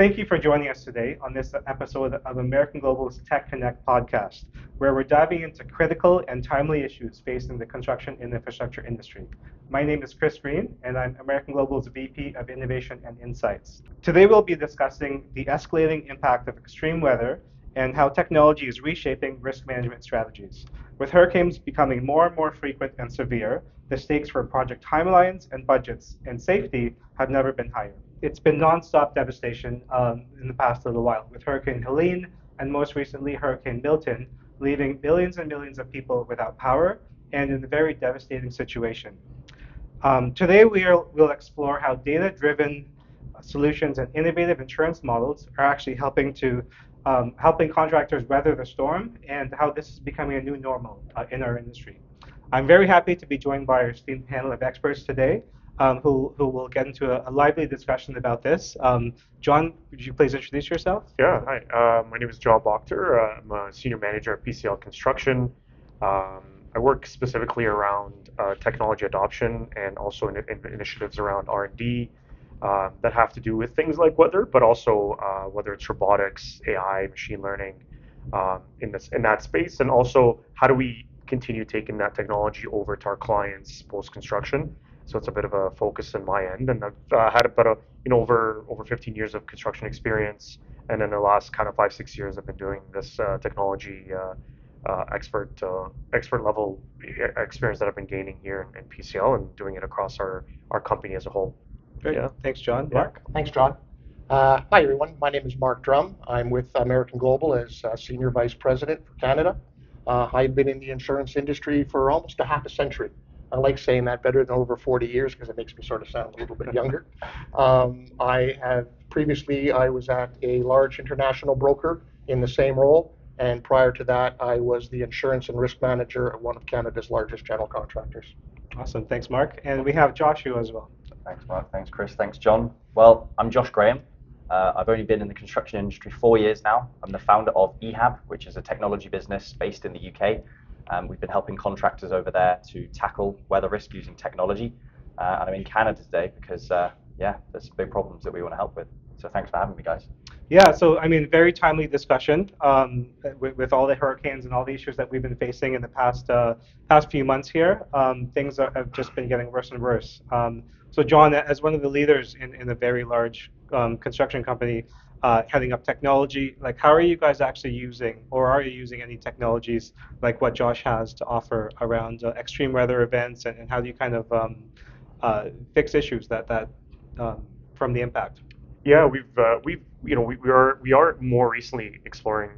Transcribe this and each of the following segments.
Thank you for joining us today on this episode of American Global's TechConnect podcast, where we're diving into critical and timely issues facing the construction and infrastructure industry. My name is Chris Green, and I'm American Global's VP of Innovation and Insights. Today, we'll be discussing the escalating impact of extreme weather and how technology is reshaping risk management strategies. With hurricanes becoming more and more frequent and severe, the stakes for project timelines and budgets and safety have never been higher. It's been nonstop devastation in the past little while, with Hurricane Helene and most recently Hurricane Milton, leaving millions and millions of people without power and in a very devastating situation. Today, we'll explore how data-driven solutions and innovative insurance models are actually helping contractors weather the storm, and how this is becoming a new normal in our industry. I'm very happy to be joined by our esteemed panel of experts today, who will get into a lively discussion about this. John, would you please introduce yourself? Yeah, hi. My name is John Bochter. I'm a senior manager at PCL Construction. I work specifically around technology adoption and also in initiatives around R&D that have to do with things like weather, but also whether it's robotics, AI, machine learning in that space, and also how do we continue taking that technology over to our clients post-construction. So it's a bit of a focus on my end, and I've had about over 15 years of construction experience, and in the last kind of 5-6 years, I've been doing this technology expert level experience that I've been gaining here in PCL and doing it across our company as a whole. Great. Yeah. Thanks, John. Yeah. Mark? Thanks, John. Hi, everyone. My name is Mark Drum. I'm with American Global as Senior Vice President for Canada. I've been in the insurance industry for almost a half a century. I like saying that better than over 40 years because it makes me sort of sound a little bit younger. I was at a large international broker in the same role, and prior to that, I was the insurance and risk manager at one of Canada's largest general contractors. Awesome. Thanks, Mark. And we have Joshua as well. Thanks, Mark. Thanks, Chris. Thanks, John. Well, I'm Josh Graham. I've only been in the construction industry 4 years now. I'm the founder of eHab, which is a technology business based in the UK. We've been helping contractors over there to tackle weather risk using technology. And I'm in Canada today because, there's some big problems that we want to help with. So thanks for having me, guys. Yeah, so I mean, very timely discussion with all the hurricanes and all the issues that we've been facing in the past few months here. Things have just been getting worse and worse. So John, as one of the leaders in a very large construction company heading up technology, like how are you guys actually using, or are you using any technologies like what Josh has to offer around extreme weather events, and how do you kind of fix issues that from the impact? Yeah, we are more recently exploring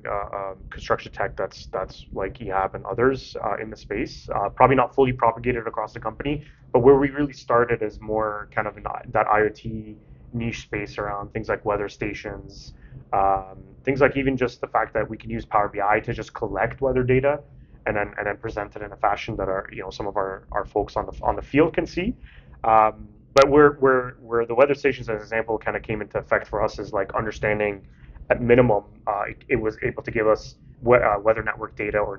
construction tech that's like eHab and others in the space. Probably not fully propagated across the company, but where we really started is more kind of in that IoT niche space around things like weather stations, things like even just the fact that we can use Power BI to just collect weather data and then present it in a fashion that some of our folks on the field can see. But where the weather stations, as an example, kind of came into effect for us is like understanding at minimum, it was able to give us weather network data or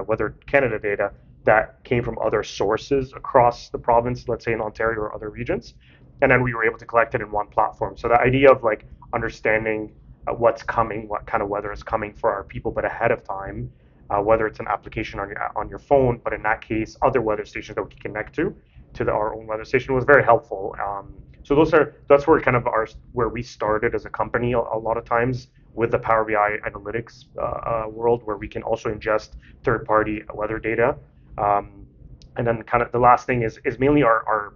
weather Canada data that came from other sources across the province, let's say in Ontario or other regions, and then we were able to collect it in one platform. So the idea of like understanding what's coming, what kind of weather is coming for our people, but ahead of time, whether it's an application on your phone, but in that case, other weather stations that we can connect to our own weather station was very helpful. So that's where kind of where we started as a company a lot of times with the Power BI analytics world, where we can also ingest third-party weather data. And then kind of the last thing is mainly our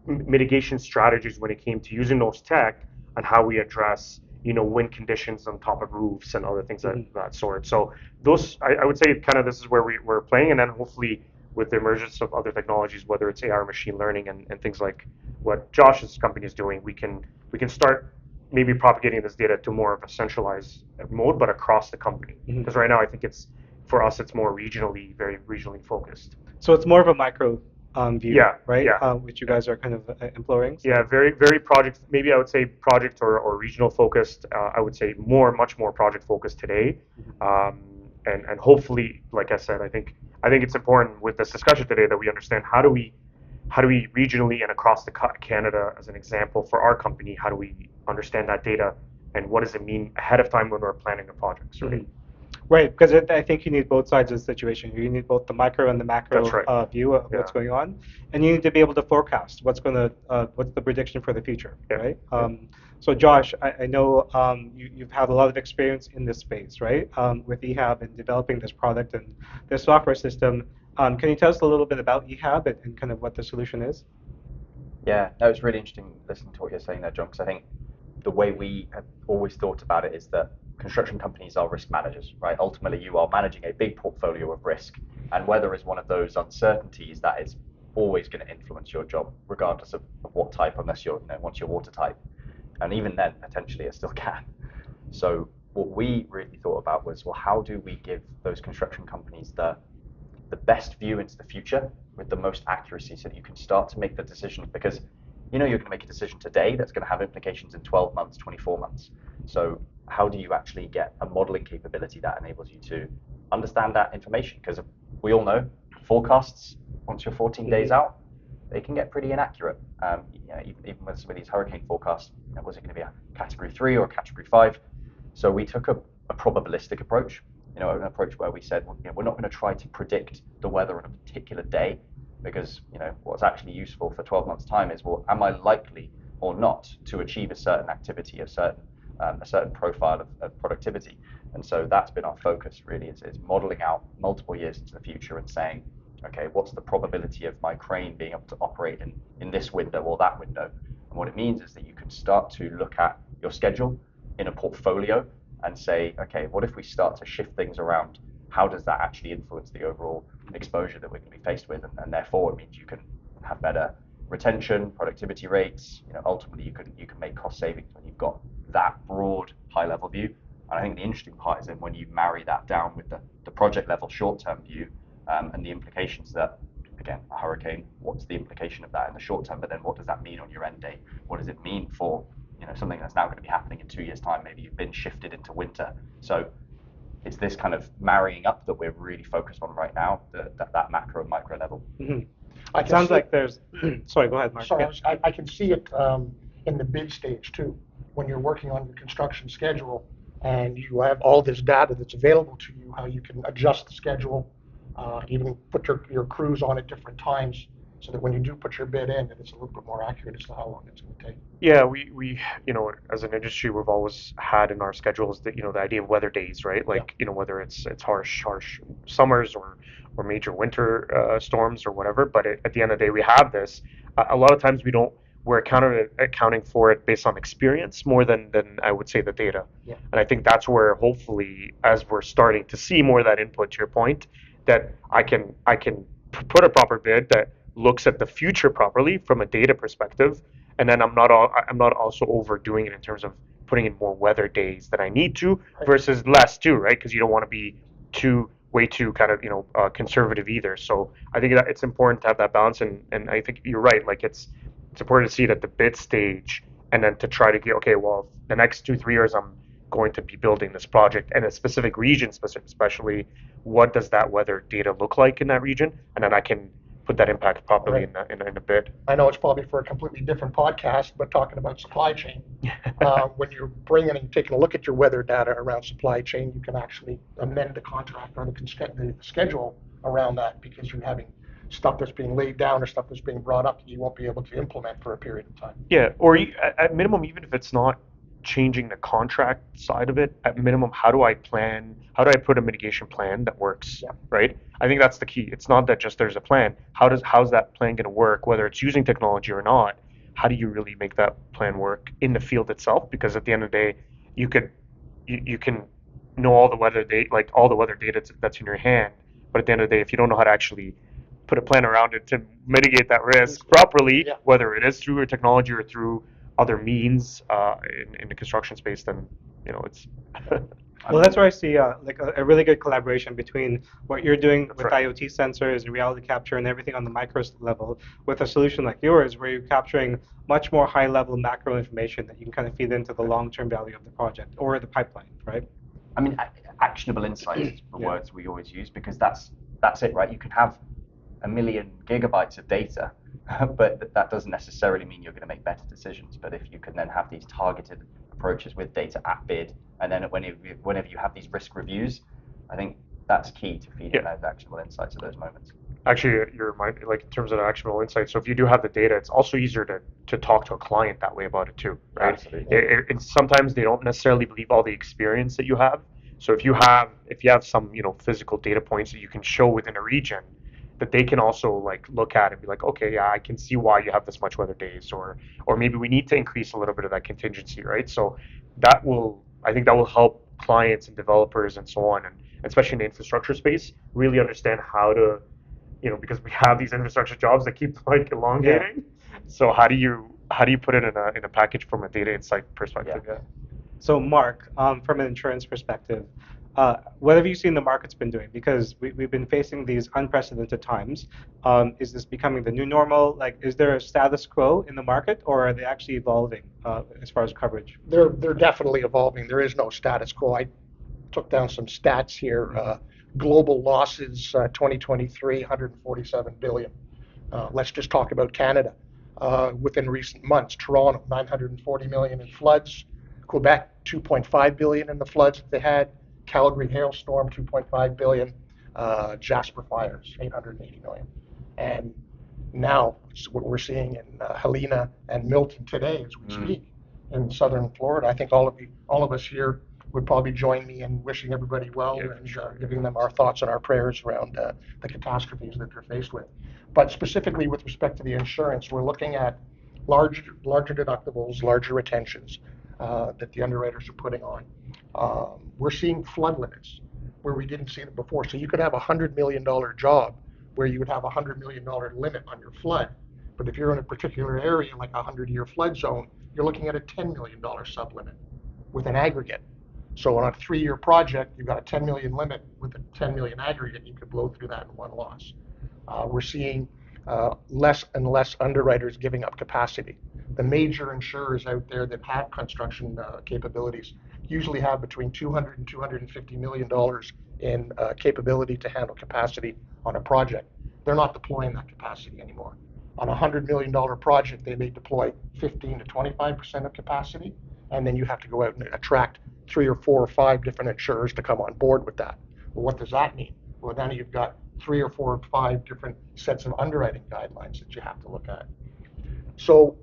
mitigation strategies when it came to using those tech and how we address wind conditions on top of roofs and other things of that sort. So those, I would say, kind of this is where we're playing, and then hopefully with the emergence of other technologies, whether it's AI or machine learning and things like what Josh's company is doing, we can start maybe propagating this data to more of a centralized mode, but across the company. Because right now, I think for us, it's more very regionally focused. So it's more of a micro view, right? Yeah. Which you guys are kind of employing. Yeah, very, very project. Maybe I would say project or regional focused. I would say much more project focused today. And hopefully, like I said, I think it's important with this discussion today that we understand how do we regionally and across Canada, as an example for our company, how do we understand that data, and what does it mean ahead of time when we're planning the projects, right? Mhm. Right, because I think you need both sides of the situation. You need both the micro and the macro That's right. view of what's Yeah. going on, and you need to be able to forecast what's the prediction for the future, Yeah. right? Yeah. So Josh, I know you've had a lot of experience in this space, right? With eHab and developing this product and this software system. Can you tell us a little bit about eHab and kind of what the solution is? Yeah, no, it's really interesting listening to what you're saying there, John, because I think the way we have always thought about it is that construction companies are risk managers, right? Ultimately, you are managing a big portfolio of risk, and weather is one of those uncertainties that is always going to influence your job, regardless of what type, unless you're, once you're watertight. And even then, potentially, it still can. So what we really thought about was, well, how do we give those construction companies the best view into the future with the most accuracy so that you can start to make the decisions, because you're going to make a decision today that's going to have implications in 12 months, 24 months. So how do you actually get a modeling capability that enables you to understand that information? Because we all know forecasts, once you're 14 days out, they can get pretty inaccurate. Even with some of these hurricane forecasts, was it going to be a category 3 or a category 5? So we took a probabilistic approach, an approach where we said, well, we're not going to try to predict the weather on a particular day, because what's actually useful for 12 months' time is, well, am I likely or not to achieve a certain activity, a certain profile of productivity? And so that's been our focus really, is modeling out multiple years into the future and saying, okay, what's the probability of my crane being able to operate in this window or that window? And what it means is that you can start to look at your schedule in a portfolio and say, okay, what if we start to shift things around? How does that actually influence the overall exposure that we're going to be faced with? And therefore, it means you can have better retention, productivity rates. Ultimately, you can make cost savings when you've got that broad, high-level view. And I think the interesting part is then when you marry that down with the project level short-term view, and the implications that, again, a hurricane, what's the implication of that in the short term? But then what does that mean on your end date? What does it mean for something that's now going to be happening in 2 years' time? Maybe you've been shifted into winter. So it's this kind of marrying up that we're really focused on right now, that macro and micro level. Mm-hmm. It sounds like there's. Sorry, go ahead, Mark. Sorry, I can see it in the bid stage too, when you're working on your construction schedule and you have all this data that's available to you, how you can adjust the schedule, even put your crews on at different times, so that when you do put your bid in, that it's a little bit more accurate as to how long it's going to take. Yeah, we as an industry, we've always had in our schedules that the idea of weather days, right? Like whether it's harsh summers or major winter storms or whatever. But at the end of the day, we have this. A lot of times we're accounting for it based on experience more than I would say the data. Yeah. And I think that's where hopefully, as we're starting to see more of that input, to your point, that I can put a proper bid that looks at the future properly from a data perspective, and then I'm not also overdoing it in terms of putting in more weather days than I need to versus less too, right? Because you don't want to be way too kind of conservative either. So I think that it's important to have that balance, and I think you're right. Like it's important to see it at the bid stage, and then to try to get, okay, well, the next 2-3 years I'm going to be building this project and a specific region, especially what does that weather data look like in that region, and then I can put that impact properly in a bid. I know it's probably for a completely different podcast, but talking about supply chain, when you're bringing and taking a look at your weather data around supply chain, you can actually amend the contract or the schedule around that, because you're having stuff that's being laid down or stuff that's being brought up that you won't be able to implement for a period of time. Yeah, or at minimum, even if it's not changing the contract side of it, at minimum, how do I put a mitigation plan that works, right? I think that's the key. It's not that just there's a plan. How's that plan going to work, whether it's using technology or not? How do you really make that plan work in the field itself? Because at the end of the day, you can know all the weather data that's in your hand, but at the end of the day, if you don't know how to actually put a plan around it to mitigate that risk properly, whether it is through a technology or through other means in the construction space, then it's. Well, that's where I see like a really good collaboration between what you're doing with IoT sensors and reality capture and everything on the micro level, with a solution like yours, where you're capturing much more high-level macro information that you can kind of feed into the long-term value of the project or the pipeline, right? I mean, actionable insights is the words we always use, because that's it, right? You can have 1 million gigabytes of data, but that doesn't necessarily mean you're going to make better decisions. But if you can then have these targeted approaches with data at bid, and then whenever you have these risk reviews, I think that's key to feeding those actionable insights at those moments. Actually, like in terms of the actionable insights. So if you do have the data, it's also easier to talk to a client that way about it too, right? Absolutely. Sometimes they don't necessarily believe all the experience that you have. So if you have some physical data points that you can show within a region, that they can also like look at and be like, okay, yeah, I can see why you have this much weather days, or maybe we need to increase a little bit of that contingency, right? So I think that will help clients and developers and so on, and especially in the infrastructure space, really understand how to, because we have these infrastructure jobs that keep like elongating. Yeah. So how do you put it in a package from a data insight perspective? Yeah. So Mark, from an insurance perspective, what have you seen the market's been doing? Because we've been facing these unprecedented times. Is this becoming the new normal? Like, is there a status quo in the market, or are they actually evolving as far as coverage? They're definitely evolving. There is no status quo. I took down some stats here. Global losses, 2023, 147 billion. Let's just talk about Canada. Within recent months, Toronto, 940 million in floods. Quebec, 2.5 billion in the floods that they had. Calgary hailstorm, 2.5 billion. Jasper fires, 880 million. And now what we're seeing in Helena and Milton today as we speak in southern Florida. I think all of us here would probably join me in wishing everybody well and giving them our thoughts and our prayers around the catastrophes that they're faced with. But specifically with respect to the insurance, we're looking at larger deductibles, larger retentions that the underwriters are putting on. We're seeing flood limits where we didn't see them before. So you could have a $100 million job where you would have a $100 million limit on your flood. But if you're in a particular area, like a 100-year flood zone, you're looking at a $10 million sublimit with an aggregate. So on a 3-year project, you've got a 10 million limit with a 10 million aggregate. You could blow through that in one loss. We're seeing less and less underwriters giving up capacity. The major insurers out there that have construction capabilities usually have between 200 and 250 million dollars in capability to handle capacity on a project. They're not deploying that capacity anymore. On a $100 million project, they may deploy 15 to 25% of capacity, and then you have to go out and attract 3 or 4 or 5 different insurers to come on board with that. Well, what does that mean? Well, then you've got 3 or 4 or 5 different sets of underwriting guidelines that you have to look at. So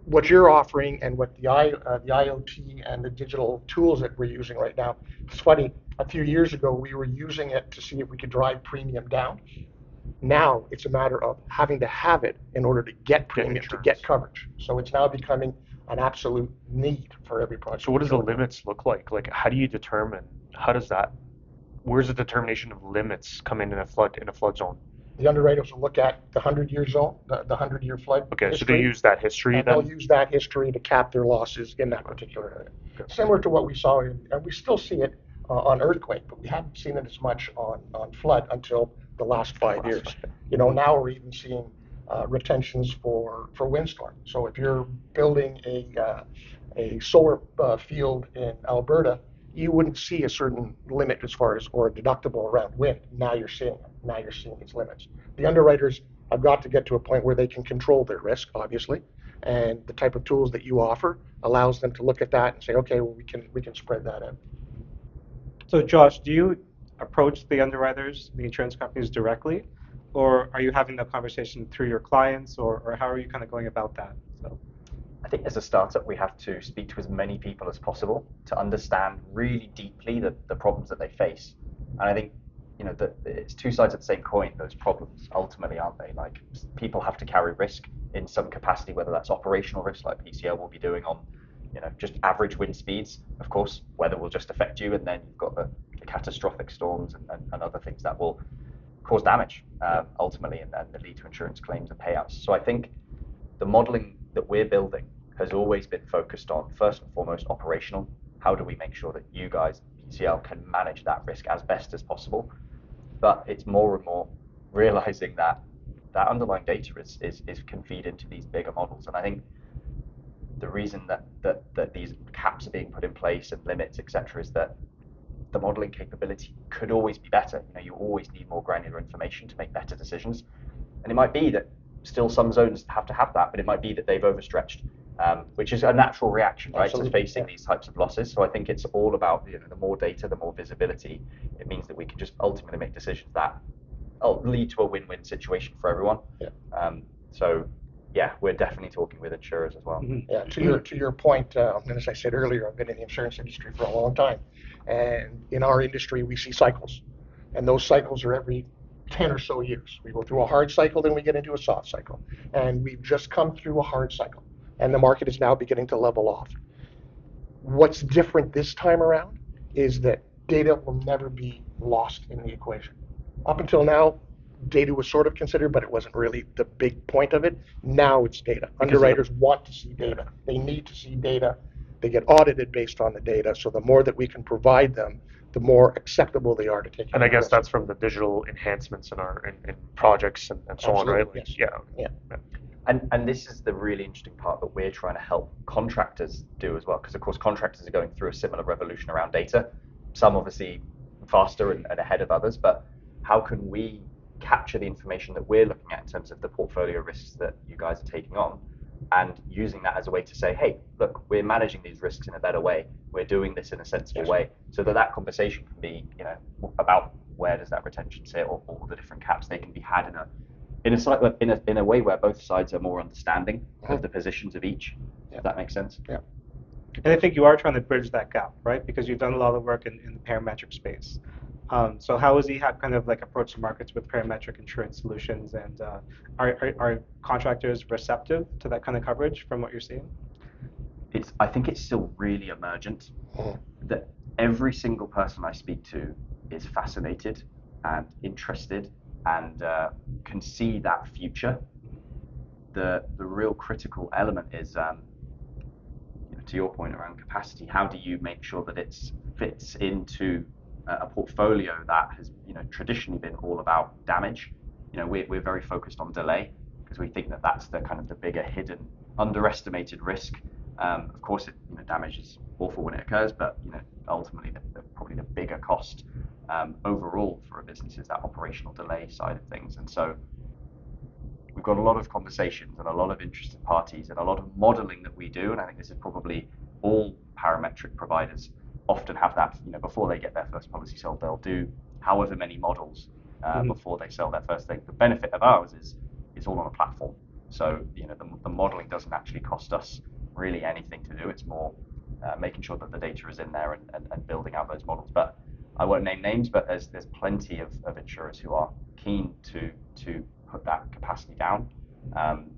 what you're offering and what the IoT and the digital tools that we're using right now, it's funny, a few years ago we were using it to see if we could drive premium down. Now it's a matter of having to have it in order to get premium, to get coverage. So it's now becoming an absolute need for every project. So what does the limits look like? Like, how do you determine, where's the determination of limits come in a flood zone? The underwriters will look at the 100-year zone, the 100-year flood history, so they use that history and then? they'll use that history to cap their losses in that particular area. Okay. Similar to what we saw and we still see it on earthquake, but we haven't seen it as much on flood until the last 5 years. Now we're even seeing retentions for windstorm. So if you're building a solar field in Alberta, you wouldn't see a certain limit as far as, or a deductible around wind. Now you're seeing it. Now you're seeing these limits. The underwriters have got to get to a point where they can control their risk, obviously, and the type of tools that you offer allows them to look at that and say, okay, well, we can spread that out. So Josh, do you approach the underwriters, the insurance companies directly, or are you having that conversation through your clients, or how are you kind of going about that? So I think as a startup, we have to speak to as many people as possible to understand really deeply the problems that they face. And I think, that it's two sides of the same coin, those problems, ultimately, aren't they? Like, people have to carry risk in some capacity, whether that's operational risk, like PCL will be doing on, just average wind speeds. Of course, weather will just affect you, and then you've got the catastrophic storms and other things that will cause damage, ultimately, and lead to insurance claims and payouts. So I think the modeling that we're building has always been focused on, first and foremost, operational. How do we make sure that you guys, PCL, can manage that risk as best as possible? But it's more and more realizing that underlying data can feed into these bigger models. And I think the reason that these caps are being put in place and limits, etc., is that the modeling capability could always be better. You always need more granular information to make better decisions. And it might be that still some zones have to have that, but it might be that they've overstretched, which is a natural reaction, right, to facing these types of losses. So I think it's all about, the more data, the more visibility. It means that we can just ultimately make decisions that lead to a win-win situation for everyone. So yeah, we're definitely talking with insurers as well. Yeah, to your point, and as I said earlier, I've been in the insurance industry for a long time, and in our industry we see cycles, and those cycles are every 10 or so years. We go through a hard cycle, then we get into a soft cycle, and we've just come through a hard cycle, and the market is now beginning to level off. What's different this time around is that data will never be lost in the equation. Up until now, data was sort of considered, but it wasn't really the big point of it. Now it's data. Underwriters want to see data. They need to see data. They get audited based on the data. So the more that we can provide them, the more acceptable they are to take. And I guess that's from the digital enhancements in our in projects and so on, right? Like, yes. Yeah. And this is the really interesting part that we're trying to help contractors do as well, because of course contractors are going through a similar revolution around data. Some obviously faster and ahead of others, but how can we capture the information that we're looking at in terms of the portfolio risks that you guys are taking on, and using that as a way to say, hey, look, we're managing these risks in a better way. We're doing this in a sensible way, so that conversation can be, about where does that retention sit, or all the different caps. They can be had in a way where both sides are more understanding of the positions of each. If that makes sense. Yeah. And I think you are trying to bridge that gap, right? Because you've done a lot of work in the parametric space. So how has EHAB kind of like approached the markets with parametric insurance solutions, and are contractors receptive to that kind of coverage from what you're seeing? I think it's still really emergent. That every single person I speak to is fascinated and interested and can see that future. The real critical element is, to your point around capacity, how do you make sure that it fits into a portfolio that has traditionally been all about damage. We're very focused on delay, because we think that that's the kind of the bigger hidden, underestimated risk. Of course, damage is awful when it occurs, but ultimately probably the bigger cost overall for a business is that operational delay side of things. And so we've got a lot of conversations and a lot of interested parties and a lot of modeling that we do, and I think this is probably all parametric providers often have that. Before they get their first policy sold, they'll do however many models before they sell their first thing. The benefit of ours is it's all on a platform, so the modeling doesn't actually cost us really anything to do. It's more making sure that the data is in there and building out those models. But I won't name names, but there's plenty of insurers who are keen to put that capacity down.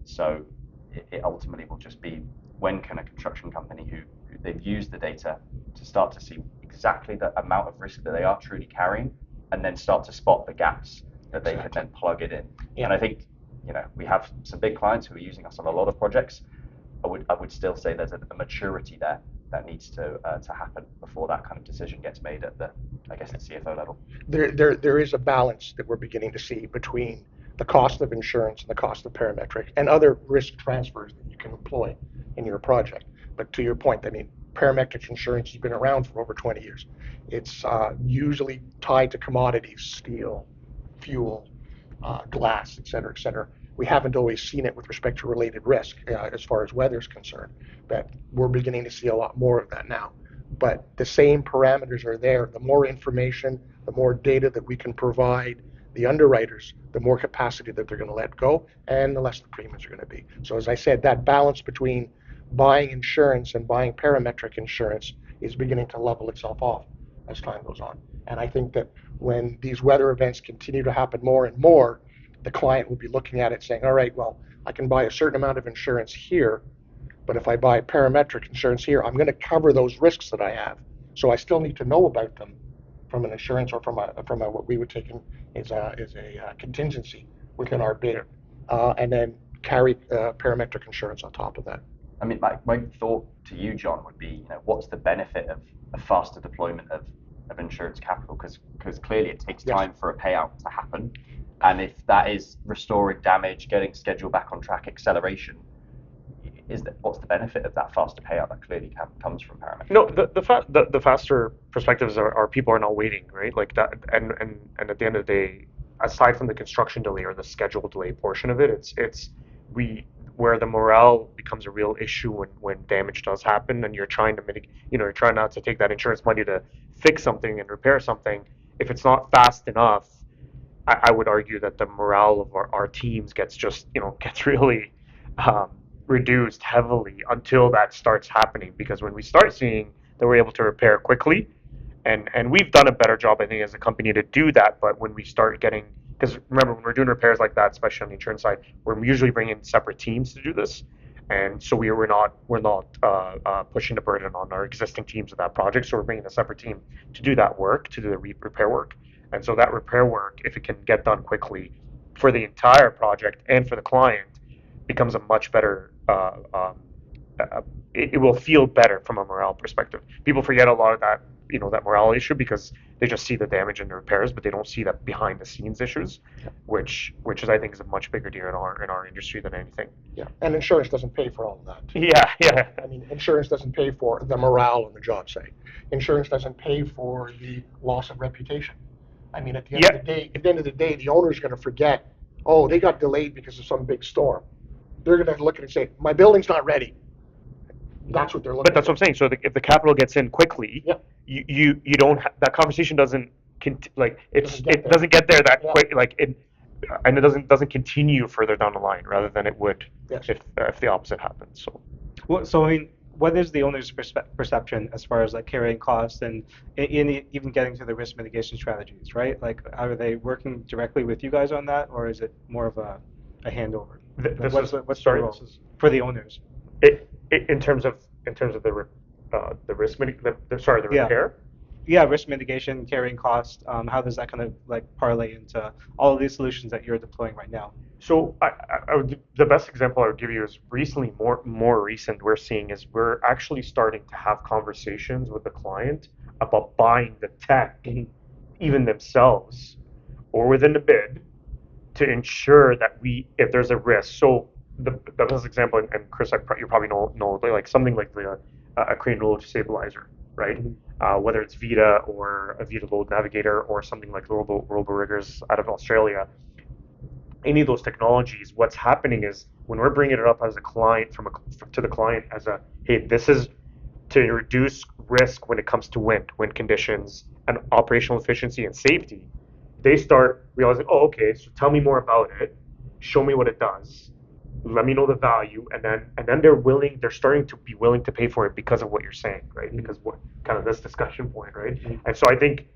So it ultimately will just be, when can a construction company who they've used the data to start to see exactly the amount of risk that they are truly carrying, and then start to spot the gaps that they can then plug it in. And I think we have some big clients who are using us on a lot of projects. I would still say there's a maturity there that needs to happen before that kind of decision gets made at the CFO level. There is a balance that we're beginning to see between the cost of insurance and the cost of parametric and other risk transfers that you can employ in your project. But to your point, parametric insurance has been around for over 20 years. It's usually tied to commodities, steel, fuel, glass, et cetera. We haven't always seen it with respect to related risk as far as weather is concerned, but we're beginning to see a lot more of that now. But the same parameters are there. The more information, the more data that we can provide the underwriters, the more capacity that they're going to let go, and the less the premiums are going to be. So as I said, that balance between buying insurance and buying parametric insurance is beginning to level itself off as time goes on. And I think that when these weather events continue to happen more and more, the client will be looking at it saying, all right, well, I can buy a certain amount of insurance here, but if I buy parametric insurance here, I'm going to cover those risks that I have. So I still need to know about them from an insurance or from what we would take in as a contingency within our bid, and then carry parametric insurance on top of that. I mean, my thought to you, John, would be, what's the benefit of a faster deployment of insurance capital? Because clearly it takes time for a payout to happen. And if that is restoring damage, getting schedule back on track, acceleration, what's the benefit of that faster payout that clearly comes from parametric? No, the faster perspectives are people are not waiting, right? Like that, and at the end of the day, aside from the construction delay or the schedule delay portion of it, it's we where the morale becomes a real issue when damage does happen, and you're trying to mitigate, you're trying not to take that insurance money to fix something and repair something. If it's not fast enough, I would argue that the morale of our teams gets really um, reduced heavily until that starts happening. Because when we start seeing that we're able to repair quickly, and we've done a better job, I think, as a company to do that. But when we start getting, because remember, when we're doing repairs like that, especially on the insurance side, we're usually bringing separate teams to do this, and so we're not pushing the burden on our existing teams of that project. So we're bringing a separate team to do that work, to do the repair work. And so that repair work, if it can get done quickly for the entire project and for the client, becomes a much better. It will feel better from a morale perspective. People forget a lot of that, that morale issue, because they just see the damage and the repairs, but they don't see that behind the scenes issues, which is, I think, is a much bigger deal in our industry than anything. Yeah, and insurance doesn't pay for all of that. Yeah. I mean, insurance doesn't pay for the morale on the job site. Insurance doesn't pay for the loss of reputation. I mean, at the end of the day, the owner's going to forget, oh, they got delayed because of some big storm. They're going to look at it and say, my building's not ready. That's what they're looking But that's what I'm saying. So if the capital gets in quickly, yeah. you don't that conversation doesn't it doesn't get there that yeah. quick, and it doesn't continue further down the line, rather than it would Yes. if the opposite happens. So Well, I mean, what is the owner's perception as far as like carrying costs and even getting to the risk mitigation strategies, right? Like, are they working directly with you guys on that, or is it more of a handover? What's the role for the owners? In terms of the risk repair. Yeah, risk mitigation, carrying cost. How does that kind of like parlay into all of these solutions that you're deploying right now? So the best example I would give you is recently, more recent, we're seeing is we're actually starting to have conversations with the client about buying the tech, even themselves, or within the bid, to ensure that if there's a risk. So the best example, and Chris, you probably know like something like a crane load stabilizer, right? Whether it's Vita or a Vita Load Navigator or something like Robo Riggers out of Australia. Any of those technologies, what's happening is when we're bringing it up as a client to the client as hey, this is to reduce risk when it comes to wind conditions and operational efficiency and safety, they start realizing, oh, okay, so tell me more about it, show me what it does, let me know the value, and then they're starting to be willing to pay for it because of what you're saying, right? Because what kind of this discussion point, right? And so I think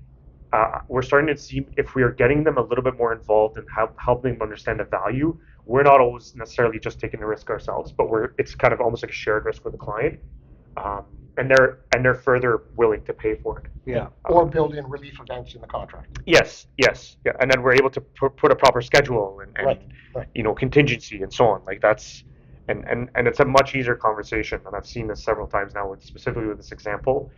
we're starting to see, if we are getting them a little bit more involved and helping them understand the value, we're not always necessarily just taking the risk ourselves, but it's kind of almost like a shared risk with the client, and they're further willing to pay for it. Yeah. Or build in relief events in the contract. Yes, yeah, and then we're able to put a proper schedule and Right. contingency and so on. Like that's and it's a much easier conversation, and I've seen this several times now, specifically with this example,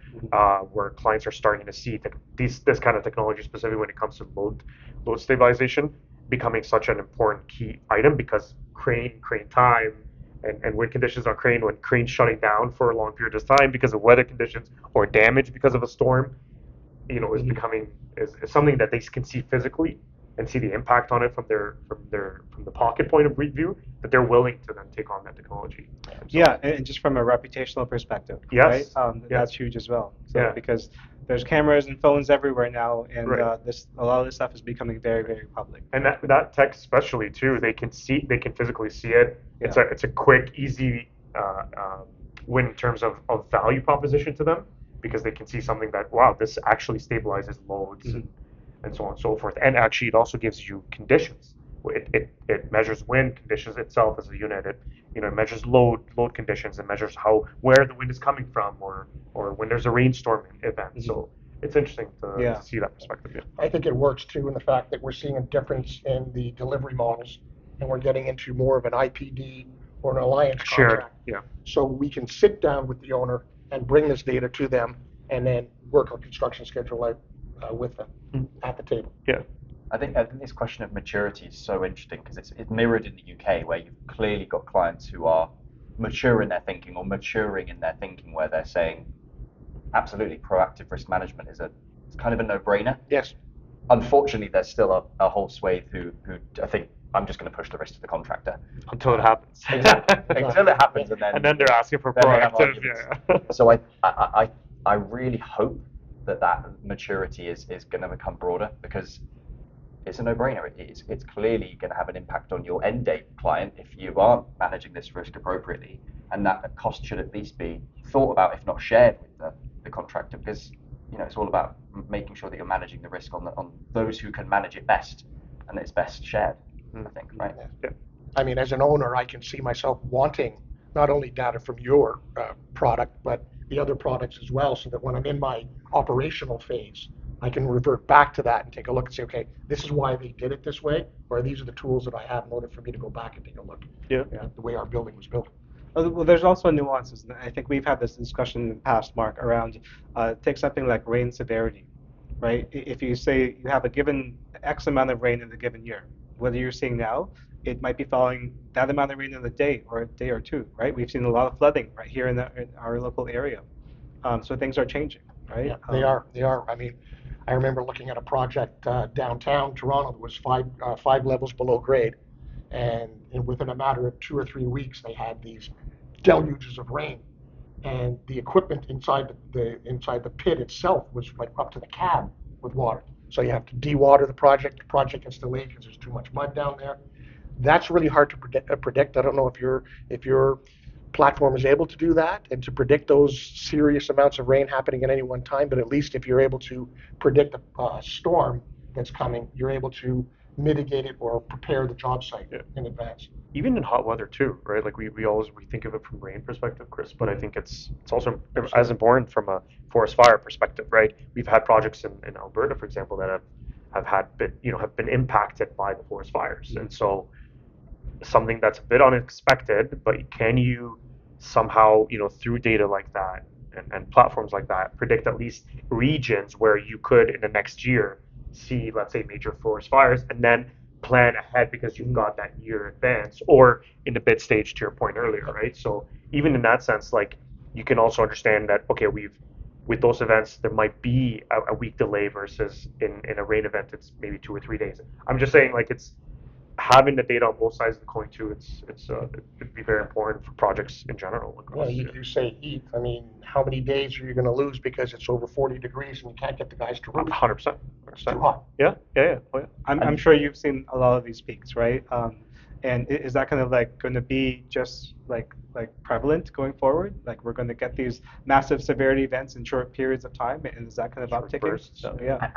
where clients are starting to see that this kind of technology, specifically when it comes to load stabilization, becoming such an important key item, because crane time and wind conditions on crane, when crane's shutting down for a long period of time because of weather conditions or damage because of a storm, is becoming is something that they can see physically and see the impact on it from the pocket point of view, that they're willing to then take on that technology. Yeah, and just from a reputational perspective, yes, right? That's huge as well. So, yeah. Because there's cameras and phones everywhere now, and right. A lot of this stuff is becoming very, very public. And that tech especially too, they can physically see it. Yeah. It's a quick, easy win in terms of value proposition to them, because they can see something that, wow, this actually stabilizes loads and so on and so forth. And actually, it also gives you conditions. It measures wind conditions itself as a unit. It measures load conditions, and measures where the wind is coming from, or when there's a rainstorm event. So it's interesting to see that perspective. Yeah. I think it works too in the fact that we're seeing a difference in the delivery models, and we're getting into more of an IPD or an alliance contract. Yeah. So we can sit down with the owner and bring this data to them, and then work our construction schedule out with them at the table. Yeah. I think this question of maturity is so interesting, because it's mirrored in the UK, where you've clearly got clients who are mature in their thinking, or maturing in their thinking, where they're saying absolutely proactive risk management is it's kind of a no-brainer. Yes. unfortunately, there's still a whole swathe who I think I'm just going to push the risk to the contractor Until it happens. until it happens, And then they're asking for then they have proactive. arguments. Yeah. So I really hope that maturity is going to become broader, because it's a no-brainer. It's clearly going to have an impact on your end date client if you aren't managing this risk appropriately, and that cost should at least be thought about, if not shared with the contractor, because it's all about making sure that you're managing the risk on those who can manage it best, and it's best shared. I think, right? Yeah. I mean, as an owner, I can see myself wanting not only data from your product, but the other products as well, so that when I'm in my operational phase, I can revert back to that and take a look and say, okay, this is why they did it this way, or these are the tools that I have in order for me to go back and take a look at the way our building was built. Well, there's also nuances, and I think we've had this discussion in the past, Mark, around take something like rain severity, right? If you say you have a given X amount of rain in a given year, whether you're seeing now, it might be falling that amount of rain in a day or a day or two, right? We've seen a lot of flooding right here in our local area, so things are changing, right? Yeah, they are. They are. I mean, I remember looking at a project downtown Toronto that was five levels below grade, and within a matter of 2 or 3 weeks, they had these deluges of rain, and the equipment inside the pit itself was like up to the cab with water. So you have to dewater the project. The project gets delayed because there's too much mud down there. That's really hard to predict. I don't know if your platform is able to do that and to predict those serious amounts of rain happening at any one time. But at least if you're able to predict a storm that's coming, you're able to mitigate it or prepare the job site in advance. Even in hot weather too, right? Like we think of it from rain perspective, Chris, but I think it's also as important from a forest fire perspective, right? We've had projects in Alberta, for example, that have been impacted by the forest fires, and so something that's a bit unexpected, but can you somehow, through data like that and platforms like that, predict at least regions where you could in the next year see, let's say, major forest fires, and then plan ahead because you've got that year advance, or in the bid stage, to your point earlier, right? So even in that sense, like, you can also understand that, okay, with those events, there might be a week delay versus in a rain event, it's maybe 2 or 3 days. I'm just saying, like, it's having the data on both sides of the coin too. It'd be very important for projects in general. Well, you say heat. I mean, how many days are you going to lose because it's over 40 degrees and you can't get the guys to roof? 100%. It's too hot. Yeah. Oh, yeah. I'm sure you've seen a lot of these peaks, right? And is that kind of like going to be just like prevalent going forward? Like we're going to get these massive severity events in short periods of time, and is that kind of upticking? So yeah.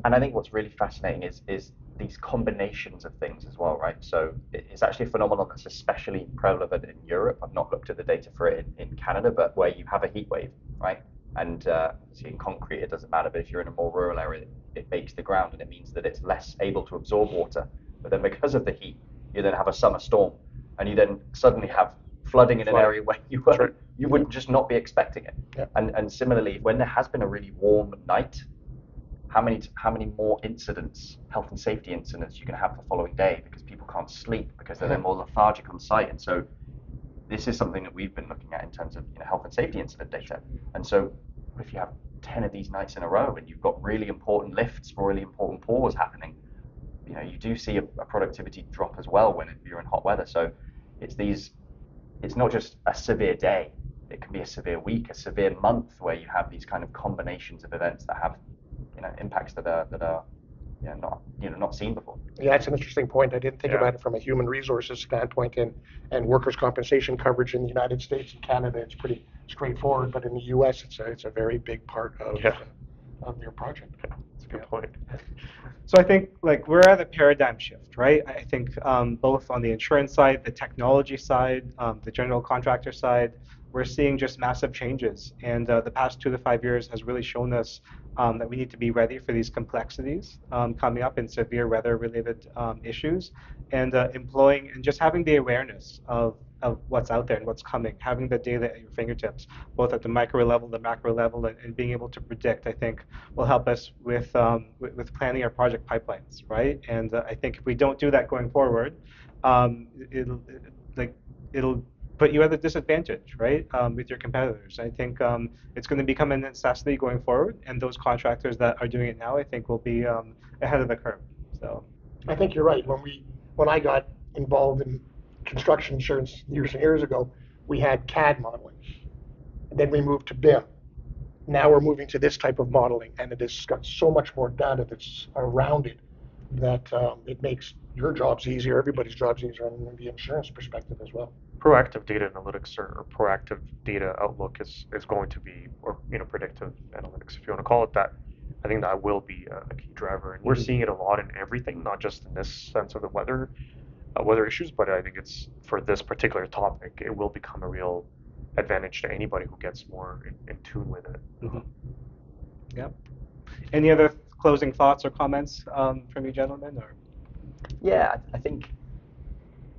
And I think what's really fascinating is these combinations of things as well, right? So it's actually a phenomenon that's especially prevalent in Europe. I've not looked at the data for it in Canada, but where you have a heat wave, right? And see, in concrete, it doesn't matter, but if you're in a more rural area, it bakes the ground, and it means that it's less able to absorb water. But then because of the heat, you then have a summer storm, and you then suddenly have flooding in an area where you would just not be expecting it. Yeah. And similarly, when there has been a really warm night, how many more incidents, health and safety incidents, you can have the following day because people can't sleep because they're more lethargic on site. And so this is something that we've been looking at in terms of health and safety incident data. And so if you have 10 of these nights in a row and you've got really important lifts, really important pours happening, you do see a productivity drop as well when you're in hot weather. So it's not just a severe day. It can be a severe week, a severe month, where you have these kind of combinations of events that have impacts that are not seen before. Yeah, that's an interesting point. I didn't think about it from a human resources standpoint, and workers' compensation coverage in the United States and Canada. It's pretty straightforward, but in the U.S., it's a very big part of your project. That's a good point. So I think like we're at a paradigm shift, right? I think both on the insurance side, the technology side, the general contractor side, we're seeing just massive changes. And the past 2 to 5 years has really shown us that we need to be ready for these complexities coming up in severe weather-related issues, and employing and just having the awareness of what's out there and what's coming, having the data at your fingertips, both at the micro level, the macro level, and being able to predict, I think, will help us with planning our project pipelines, right? And I think if we don't do that going forward, it'll put you at a disadvantage, right, with your competitors. I think it's going to become a necessity going forward, and those contractors that are doing it now, I think, will be ahead of the curve. So I think you're right. When I got involved in construction insurance years and years ago, we had CAD modeling. And then we moved to BIM. Now we're moving to this type of modeling, and it has got so much more data that's around it that it makes your jobs easier, everybody's jobs easier, and the insurance perspective as well. Proactive data analytics or proactive data outlook is going to be, or predictive analytics, if you want to call it that. I think that will be a key driver, and we're seeing it a lot in everything, not just in this sense of the weather issues, but I think it's for this particular topic, it will become a real advantage to anybody who gets more in tune with it. Mm-hmm. Yeah. Any other closing thoughts or comments from you gentlemen? Or? Yeah, I think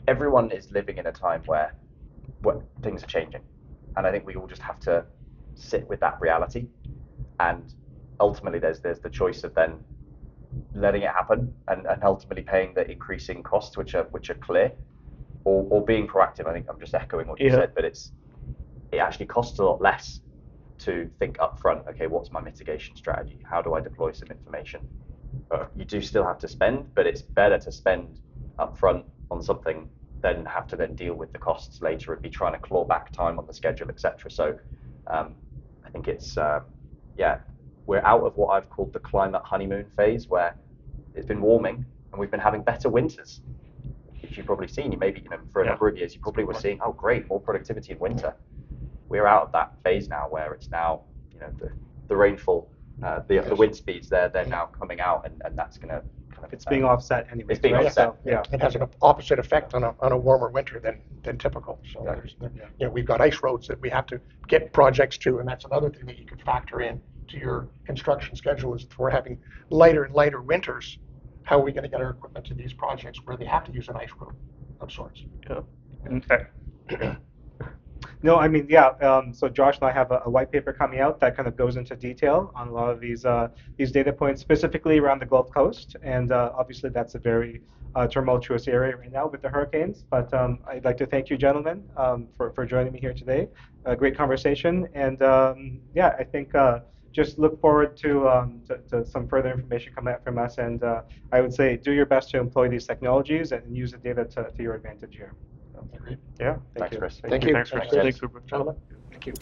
everyone is living in a time where things are changing, and I think we all just have to sit with that reality. And ultimately, there's the choice of then letting it happen and ultimately paying the increasing costs, which are clear, or being proactive. I think I'm just echoing what you said, but it actually costs a lot less to think up front. Okay, what's my mitigation strategy? How do I deploy some information? You do still have to spend, but it's better to spend up front on something than have to then deal with the costs later and be trying to claw back time on the schedule, etc. So I think it's we're out of what I've called the climate honeymoon phase, where it's been warming and we've been having better winters, which you've probably seen. For a number of years, you probably were seeing, oh great, more productivity in winter. We're out of that phase now, where it's now, the rainfall, the wind speeds, they're now coming out, and that's going to kind of. It's being offset anyway. It's being right? offset. So, yeah. It has an opposite effect on a warmer winter than typical. So we've got ice roads that we have to get projects to, and that's another thing that you could factor in to your construction schedule. Is if we're having lighter and lighter winters, how are we going to get our equipment to these projects where they have to use an ice road of sorts? Yeah. No, I mean, yeah. So Josh and I have a white paper coming out that kind of goes into detail on a lot of these data points, specifically around the Gulf Coast, and obviously that's a very tumultuous area right now with the hurricanes. But I'd like to thank you, gentlemen, for joining me here today. Great conversation, and I think just look forward to some further information coming out from us. And I would say do your best to employ these technologies and use the data to your advantage here. So, Yeah. thank you. Chris. Thank you. Thanks, Chris. Thanks, Thanks, Rupert. gentlemen. Thank you.